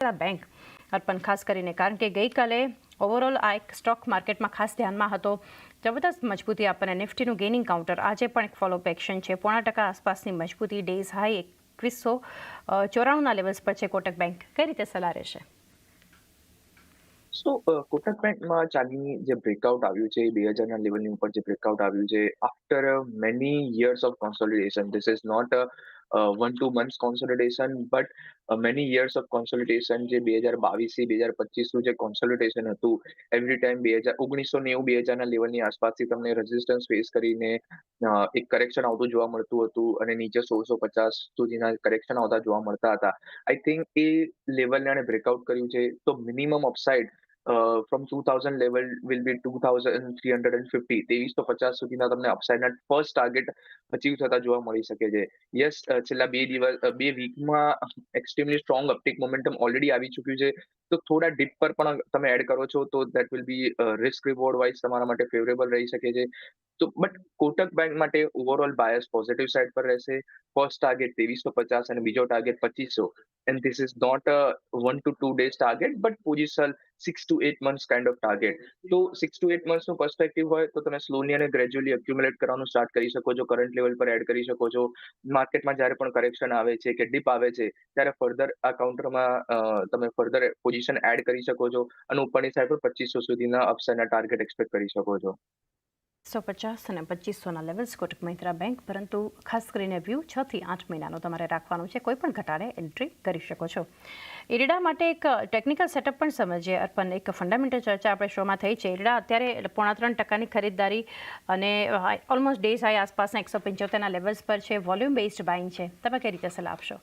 Bank અર્પણ ખાસ કરીને કારણ કે ગઈકાલે ઓવરઓલ આ એક સ્ટોક માર્કેટમાં ખાસ ધ્યાનમાં હતો. જબરદસ્ત મજબૂતી આપણને નિફ્ટીનું ગેઇનિંગ કાઉન્ટર આજે પણ એક ફોલોઅપ એક્શન છે. 0.5% આસપાસની મજબૂતી. ડેઝ હાઈ 2194ના લેવલ્સ પર છે. કોટક બેંક કઈ રીતે સલાહ રહેશે? કોટક બેંકમાં ચાંદીની જે બ્રેકઆઉટ આવ્યું છે, 2000ના લેવલની ઉપર જે બ્રેકઆઉટ આવ્યું છે, after many years of consolidation. This is not a 1-2 months consolidation, but many years of consolidation. જે 2022 થી 2025નું જે કોન્સોલિડેશન હતું, એવરી ટાઈમ 1990 2000ના લેવલની આસપાસથી તમને રેઝિસ્ટન્સ ફેસ કરીને એક કરેક્શન આવતું જોવા મળતું હતું અને નીચે 1650 સુધીના કરેક્શન આવતા જોવા મળતા હતા. આઈ થિંક એ લેવલને આને બ્રેકઆઉટ કર્યું છે, તો minimum upside from 2000 level will be 2350. 2350 સુધીના તમને અપસાઇડના ફર્સ્ટ ટાર્ગેટ અચીવ થતા જોવા મળી શકે છે. યસ, છેલ્લા 2 વીકમાં extremely strong uptick momentum already આવી ચૂક્યું છે. તો થોડા ડીપ પર પણ તમે એડ કરો છો તો that will be risk reward wise તમારા માટે ફેવરેબલ રહી શકે છે. તો બટ કોટક બેંક માટે ઓવરઓલ બાયસ પોઝિટિવ સાઇડ પર રહેશે. ફર્સ્ટ ટાર્ગેટ 2350 અને બીજો target 2500. And this is not a 1 to 2 days target, but position 6 to 8 months kind of target. તો 6 to 8 months નું પર્સપેક્ટિવ હોય તો તમે સ્લોલી અને ગ્રેજ્યુઅલી એક્યુમ્યુલેટ કરવાનું સ્ટાર્ટ કરી શકો છો. કરંટ લેવલ પર એડ કરી શકો છો. માર્કેટમાં જ્યારે પણ કરેક્શન આવે છે કે ડીપ આવે છે, ત્યારે ફર્ધર આ કાઉન્ટરમાં તમે ફર્ધર પોઝિશન એડ કરી શકો છો અને ઉપરની સાઈડ પર 2500 સુધીના અપસાઇડના ટાર્ગેટ એક્સપેક્ટ કરી શકો છો. 150 અને 2500ના લેવલ્સ કોટક મહિન્દ્રા બેંક, પરંતુ ખાસ કરીને વ્યૂ 6 થી 8 મહિનાનો તમારે રાખવાનું છે. કોઈ પણ ઘટાડે એન્ટ્રી કરી શકો છો. ઇરડા માટે એક ટેકનિકલ સેટઅપ પણ સમજીએ. અર્પણ, એક ફંડામેન્ટલ ચર્ચા આપણે શોમાં થઈ છે. ઇરડા અત્યારે 3.5% ખરીદદારી અને ઓલમોસ્ટ ડેઝ હાઈ આસપાસના 175ના લેવલ્સ પર છે. વોલ્યુમ બેઝડ બાઇંગ છે. તમે કઈ રીતે સલાહ આપશો?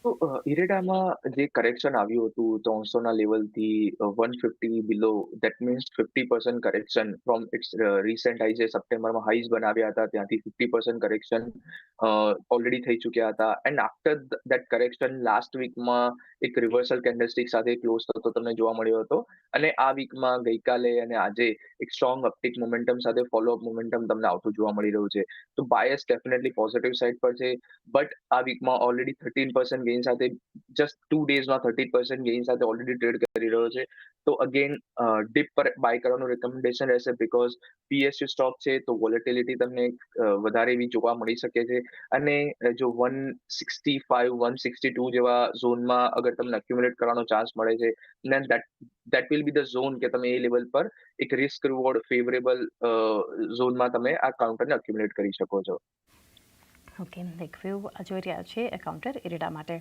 તો ઇરેડામાં જે કરેક્શન આવ્યું હતું 300ના લેવલથી 150 below, that means 50% correction from its recent high. જે સપ્ટેમ્બરમાં હાઈઝ બનાવ્યા હતા ત્યાંથી 50% કરેક્શન ઓલરેડી થઈ ચૂક્યા હતા. And after that correction last વીકમાં એક રિવર્સલ કેન્ડલસ્ટિક સાથે ક્લોઝ થતો તમને જોવા મળ્યો હતો. અને આ વીકમાં ગઈકાલે અને આજે એક સ્ટ્રોંગ અપટિક મોમેન્ટમ સાથે ફોલોઅપ મોમેન્ટમ તમને આવતું જોવા મળી રહ્યું છે. તો બાયસ ડેફિનેટલી પોઝિટિવ સાઇડ પર છે. બટ આ વીકમાં ઓલરેડી 13% ગેઇન સાથે, જસ્ટ 2 daysમાં 30% ગેઇન સાથે ઓલરેડી ટ્રેડ કરી રહ્યો છે. તો અગેન ડીપ પર બાય કરવાનું રેકમેન્ડેશન રહેશે, બીકોઝ પીએસયુ સ્ટોક છે તો વોલેટિલિટી તમને વધારે એવી જોવા મળી શકે છે. અને જો 165 162 જેવા ઝોનમાં અગર તમને એક્યુમ્યુલેટ કરવાનો ચાન્સ મળે છે, then that will be the zone કે તમે એ લેવલ પર એક રિસ્ક રિવોર્ડ ફેવરેબલ ઝોનમાં તમે આ કાઉન્ટરને એક્યુમ્યુલેટ કરી શકો છો. ઓકે, એક વ્યૂ જોઈ રહ્યા છે કાઉન્ટર ઇરડા માટે.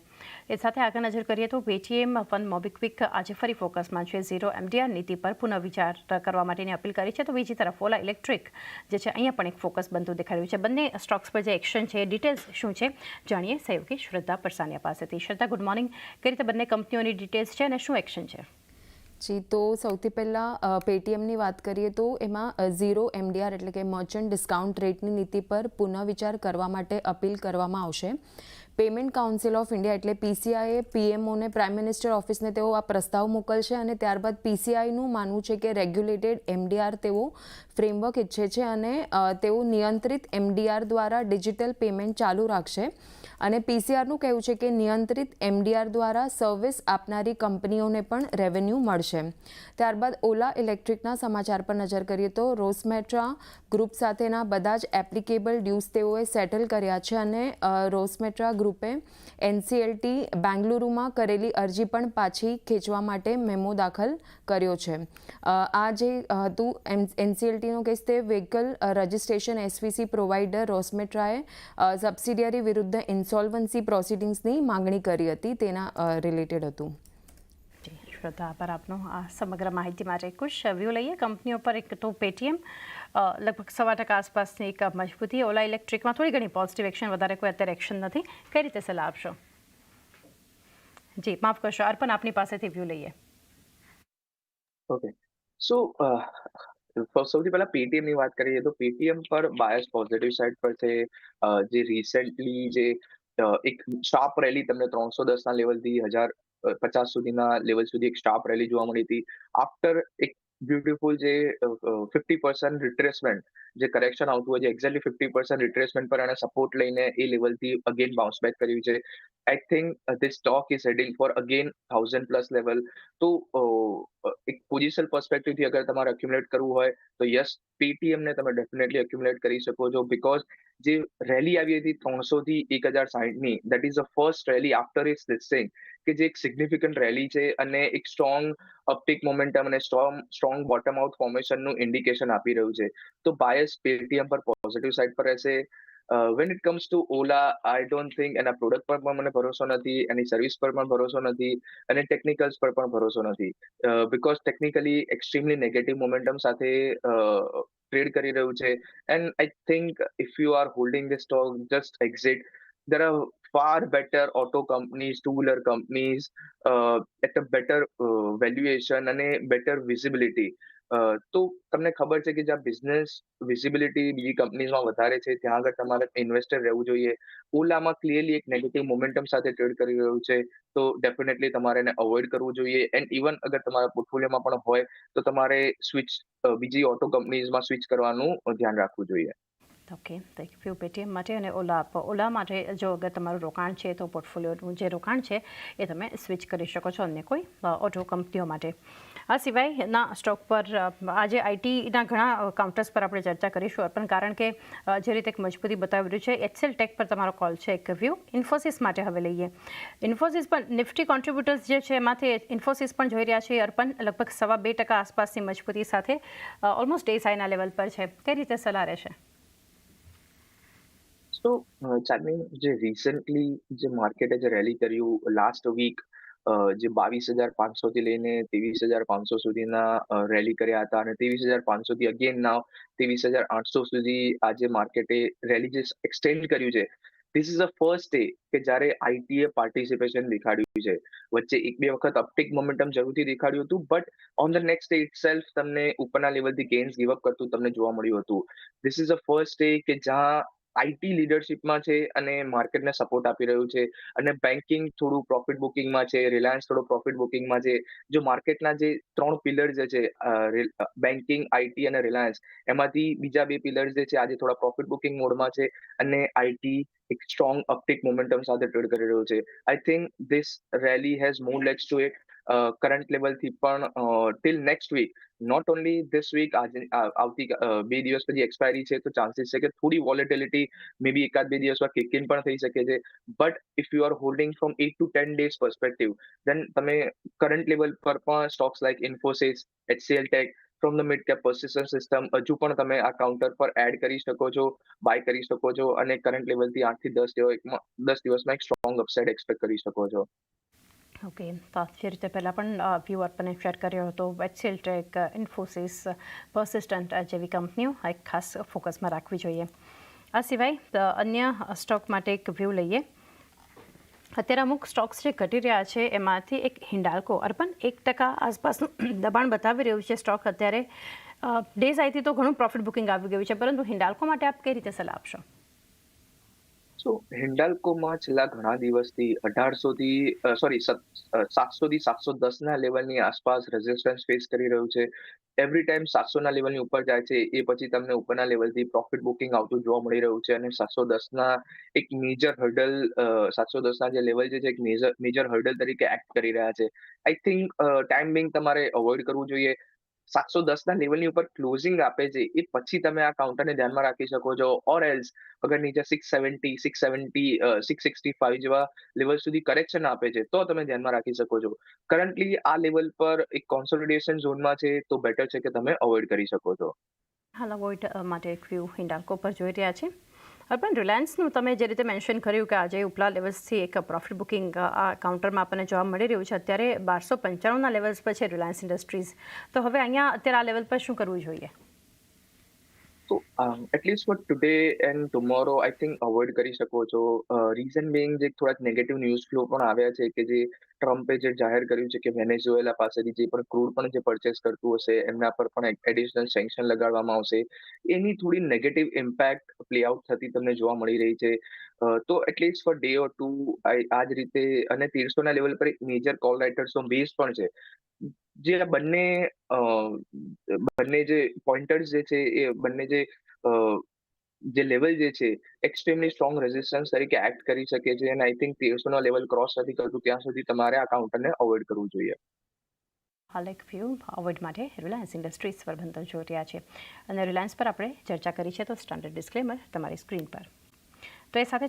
એ સાથે આગળ નજર કરીએ તો પેટીએમ ફંડ મોબીક્વિક આજે ફરી ફોકસમાં છે. ઝીરો એમડીઆર નીતિ પર પુનઃવિચાર કરવા માટેની અપીલ કરી છે. તો બીજી તરફ ઓલા ઇલેક્ટ્રિક જે છે અહીંયા પણ એક ફોકસ બનતું દેખાઈ રહ્યું છે. બંને સ્ટોક્સ પર જે એક્શન છે, ડિટેલ્સ શું છે જાણીએ સહયોગી શ્રદ્ધા પરસાનિયા પાસેથી. શ્રદ્ધા, ગુડ મોર્નિંગ. કઈ રીતે બંને કંપનીઓની ડિટેલ્સ છે અને શું એક્શન છે? જી, તો સૌથી પહેલાં પેટીએમની વાત કરીએ તો એમાં ઝીરો એમડીઆર એટલે કે મર્ચન્ટ ડિસ્કાઉન્ટ રેટની નીતિ પર પુનઃવિચાર કરવા માટે અપીલ કરવામાં આવશે. પેમેન્ટ કાઉન્સિલ ઓફ ઇન્ડિયા એટલે પીસીઆઈએ પીએમઓને પ્રાઇમ મિનિસ્ટર ઓફિસને તેઓ આ પ્રસ્તાવ મોકલશે અને ત્યારબાદ પીસીઆઈનું માનવું છે કે રેગ્યુલેટેડ એમડીઆર તેઓ ફ્રેમવર્ક ઈચ્છે છે અને તેઓ નિયંત્રિત એમડીઆર દ્વારા ડિજિટલ પેમેન્ટ ચાલુ રાખશે. અને પીસીઆરનું કહેવું છે કે નિયંત્રિત એમડીઆર દ્વારા સર્વિસ આપનારી કંપનીઓને પણ રેવન્યુ મળશે. ત્યારબાદ ઓલા ઇલેક્ટ્રિકના સમાચાર પર નજર કરીએ તો રોસમેટ્રા ગ્રુપ સાથેના બધા જ એપ્લિકેબલ ડ્યુઝ તેઓએ સેટલ કર્યા છે અને રોસમેટ્રા ગ્રુપે એનસીએલટી બેંગલુરુમાં કરેલી અરજી પણ પાછી ખેંચવા માટે મેમો દાખલ કર્યો છે. આ જે હતું એનસીએલટીનો કેસ, તે વ્હીકલ રજિસ્ટ્રેશન એસવીસી પ્રોવાઇડર રોસમેટ્રાએ સબસિડિયરી વિરુદ્ધ ઇન્સોલ્વન્સી પ્રોસિડિંગ્સની માંગણી કરી હતી, તેના રિલેટેડ હતું. શ્રદ્ધા, આભાર આપનો આ સમગ્ર માહિતી માટે. કુશ વ્યૂ લઈએ કંપનીઓ પર. એક તો પેટીએમ લગભગ 1.25% આસપાસની એક મજબૂતી. ઓલા ઇલેક્ટ્રિકમાં થોડી ઘણી પોઝિટિવ એક્શન, વધારે કોઈ અત્યારે એક્શન નથી. કઈ રીતે સલાહ આપશો? જી, માફ કરશો અર્પણ, આપની પાસેથી વ્યૂ લઈએ. ઓકે, સો સૌથી પહેલા પેટીએમ ની વાત કરીએ તો પેટીએમ પર બાયસ પોઝિટિવ સાઇડ પર છે. જે રિસેન્ટલી જે એક શાર્પ રેલી તમને 310ના લેવલથી 1050 સુધીના લેવલ સુધી એક શાર્પ રેલી જોવા મળી હતી. આફ્ટર એક બ્યુટીફુલ જે 50% રિટ્રેસમેન્ટ, જે કરેક્શન આવતું હોય છે, એક્ઝેક્ટલી 50% રિટ્રેસમેન્ટ પર એને સપોર્ટ લઈને એ લેવલથી અગેન બાઉન્સ બેક કર્યું છે. I think this stock is heading for again 1000+ level. તો એક પોઝિશન પર્સપેક્ટિવ થી અગર તમારે એક્યુમ્યુલેટ કરવું હોય તો યસ, પેટીએમ ને તમે ડેફિનેટલી એક્યુમ્યુલેટ કરી શકો છો, બીકોઝ જે રેલી આવી હતી 300 થી 1060 ની, that is the first rally after its listing, કે જે એક સિગ્નિફિકન્ટ રેલી છે અને એક સ્ટ્રોંગ અપટિક મોમેન્ટમ અને સ્ટ્રોંગ બોટમ આઉટ ફોર્મેશન નું ઇન્ડિકેશન આપી રહ્યું છે. તો બાયસ પેટીએમ પર પોઝિટિવ સાઇડ પર રહેશે. When it comes to Ola, I don't think એના પ્રોડક્ટ પર પણ મને ભરોસો નથી, એની સર્વિસ પર પણ ભરોસો નથી, અને ટેકનિકલ્સ પર પણ ભરોસો નથી, because technically extremely negative momentum સાથે ટ્રેડ કરી રહ્યું છે. And I think if you are holding this stock, just exit. there are far better auto companies, two-wheeler companies at a better valuation અને better visibility. તો તમને ખબર છે કે જ્યાં બિઝનેસ વિઝિબિલિટી બીજી કંપનીઝમાં વધારે છે ત્યાં આગળ તમારે ઇન્વેસ્ટર રહેવું જોઈએ. ઓલામાં ક્લિયરલી એક નેગેટિવ મોમેન્ટમ સાથે ટ્રેડ કરી રહ્યું છે, તો ડેફિનેટલી તમારે એને અવોઇડ કરવું જોઈએ. એન્ડ ઇવન અગર તમારા પોર્ટફોલિયોમાં પણ હોય તો તમારે બીજી ઓટો કંપનીઝમાં સ્વિચ કરવાનું ધ્યાન રાખવું જોઈએ. ઓકે, થેન્ક યુ પેટીએમ માટે. અને ઓલા માટે જો અગર તમારું રોકાણ છે તો પોર્ટફોલિયોનું જે રોકાણ છે એ તમે સ્વિચ કરી શકો છો અન્ય કોઈ ઓટો કંપનીઓ માટે. આ સિવાયના સ્ટોક પર આજે આઈટીના ઘણા કાઉન્ટર્સ પર આપણે ચર્ચા કરીશું, પણ કારણ કે જે રીતે એક મજબૂતી બતાવી રહ્યું છે, એચસેલ ટેક પર તમારો કોલ છે, એક વ્યૂ ઇન્ફોસિસ માટે હવે લઈએ. ઇન્ફોસિસ પણ નિફ્ટી કોન્ટ્રીબ્યુટર્સ જે છે એમાંથી ઇન્ફોસિસ પણ જોઈ રહ્યા છે. અર્પણ લગભગ 2.5% આસપાસની મજબૂતી સાથે ઓલમોસ્ટ ડેસાઈના લેવલ પર છે. કઈ રીતે સલાહ રહેશે? સો ચાંદની, જે રિસન્ટલી જે માર્કેટે જે રેલી કર્યું લાસ્ટ વીક, જે 22,500 થી લઈને 23,500 સુધીના રેલી કર્યા હતા, અને 23,500 થી અગેન નાવ 23,800 સુધી આજે માર્કેટે રેલી જે એક્સટેન્ડ કર્યું છે. This is the first day કે જ્યારે આઈટીએ પાર્ટિસિપેશન દેખાડ્યું છે. વચ્ચે એક બે વખત અપટિક મોમેન્ટમ જરૂરથી દેખાડ્યું હતું, but on the next day itself તમને ઉપરના લેવલથી ગેઇન્સ ગિવ અપ કરતું તમને જોવા મળ્યું હતું. This is the first day કે જ્યાં આઈટી લીડરશિપમાં છે અને માર્કેટને સપોર્ટ આપી રહ્યું છે, અને બેન્કિંગ થોડું પ્રોફિટ બુકિંગમાં છે, રિલાયન્સ થોડું પ્રોફિટ બુકિંગમાં છે. જો માર્કેટના જે 3 પિલર્સ જે છે, બેન્કિંગ, આઈટી અને રિલાયન્સ, એમાંથી બીજા 2 પિલર્સ જે છે આજે થોડા પ્રોફિટ બુકિંગ મોડમાં છે, અને આઈટી એક સ્ટ્રોંગ અપટિક મોમેન્ટમ સાથે ટ્રેડ કરી રહ્યું છે. I think this rally has more legs to it. Current લેવલથી પણ till next week, not only this week, આવતી 2 દિવસ પછી એક્સપાયરી છે, તો ચાન્સીસ છે કે થોડી વોલેટિલિટી મે બી એકાદ 2 દિવસમાં કિક ઇન પણ થઈ શકે છે. But if you are holding from 8 to 10 days perspective, then તમે કરંટ લેવલ પર પણ stocks like Infosys, HCL Tech, from the mid cap Persistent System હજુ પણ તમે આ કાઉન્ટર પર એડ કરી શકો છો, બાય કરી શકો છો, અને કરંટ લેવલથી 8 થી 10 દિવસમાં એક સ્ટ્રોંગ અપસાઇડ એક્સપેક્ટ કરી શકો છો. ઓકે, તો જે રીતે પહેલાં પણ વ્યૂ અર્પણે શેર કર્યો હતો, એચસીએલ ટેક, ઇન્ફોસિસ, પર્સિસ્ટન્ટ જેવી કંપનીઓ એક ખાસ ફોકસમાં રાખવી જોઈએ. આ સિવાય અન્ય સ્ટોક માટે એક વ્યૂ લઈએ. અત્યારે અમુક સ્ટોક્સ જે ઘટી રહ્યા છે એમાંથી એક હિન્ડાલ્કો, અર્પણ 1% આસપાસનું દબાણ બતાવી રહ્યું છે સ્ટોક અત્યારે. ડેઝ આઈથી તો ઘણું પ્રોફિટ બુકિંગ આવી ગયું છે, પરંતુ હિન્ડાલ્કો માટે આપ કઈ રીતે સલાહ આપશો? સો હિન્ડાલ્કોમાં છેલ્લા ઘણા દિવસથી 700 થી 710 ના લેવલની આસપાસ રેઝિસ્ટન્સ ફેસ કરી રહ્યું છે. એવરી ટાઈમ 700 ના લેવલની ઉપર જાય છે એ પછી તમને ઉપરના લેવલથી પ્રોફિટ બુકિંગ આવતું જોવા મળી રહ્યું છે, અને 710 ના એક મેજર હર્ડલ, 710 ના જે લેવલ છે એક મેજર હર્ડલ તરીકે એક્ટ કરી રહ્યા છે. આઈ થિંક ટાઈમ બિંગ તમારે અવોઇડ કરવું જોઈએ. 710 ના લેવલની ઉપર ક્લોઝિંગ આપે છે એ પછી તમે આ કાઉન્ટરને ધ્યાનમાં રાખી શકો છો, ઓર એલ્સ અગર નીચે 670, 665 જેવા લેવલ સુધી કરેક્શન આપે છે તો તમે ધ્યાનમાં રાખી શકો છો. કરન્ટલી આ લેવલ પર એક કોન્સોલિડેશન ઝોનમાં છે, તો બેટર છે કે તમે અવોઇડ કરી શકો છો. હાલ અવોઇડ માટે એક વ્યૂ હિન્ડાલ્કો પર જોઈ રહ્યા છે. અર્પણ, રિલાયન્સનું તમે જે રીતે મેન્શન કર્યું કે આજે ઉપલા લેવલ્સથી એક પ્રોફિટ બુકિંગ આ કાઉન્ટરમાં આપણને જોવા મળી રહ્યું છે. અત્યારે 1295ના લેવલ્સ પર છે રિલાયન્સ ઇન્ડસ્ટ્રીઝ. તો હવે અહીંયા અત્યારે આ લેવલ પર શું કરવું જોઈએ? તો at least four today and tomorrow I think avoid કરી શકો છો. રીઝન બિંગ જે થોડાક નેગેટિવ ન્યૂઝ ફ્લો પણ આવ્યા છે કે જે ટ્રમ્પે જે જાહેર કર્યું છે કે વેનેઝુએલા પાસેથી જે પણ ક્રૂડ પણ જે પરચેસ કરતું હશે એમના પર પણ એડિશનલ સેન્કશન લગાડવામાં આવશે. એની થોડી નેગેટિવ ઇમ્પેક્ટ પ્લે આઉટ થતી તમને જોવા મળી રહી છે. તો at least for day or two આ જ રીતે, અને 1300 ના લેવલ પર એક મેજર કોલ રાઇટર્સનો બેઝ પણ છે. જે આ બંને જે પોઈન્ટર્સ જે છે એ બંને જે જે લેવલ જે છે એક્સ્ટ્રીમલી સ્ટ્રોંગ રેઝિસ્ટન્સ તરીકે એક્ટ કરી શકે છે અને આઈ થિંક 1300નો લેવલ ક્રોસ નથી કરતું ત્યાં સુધી તમારે આ કાઉન્ટરને અવોઇડ કરવું જોઈએ. હાલ એક વ્યૂ અવોઇડ માટે રિલાયન્સ ઇન્ડસ્ટ્રીઝ પ્રબંધન જોઈ રહ્યા છે અને રિલાયન્સ પર આપણે ચર્ચા કરી છે તો સ્ટાન્ડર્ડ ડિસ્ક્લેમર તમારી સ્ક્રીન પર. તો એ સાથે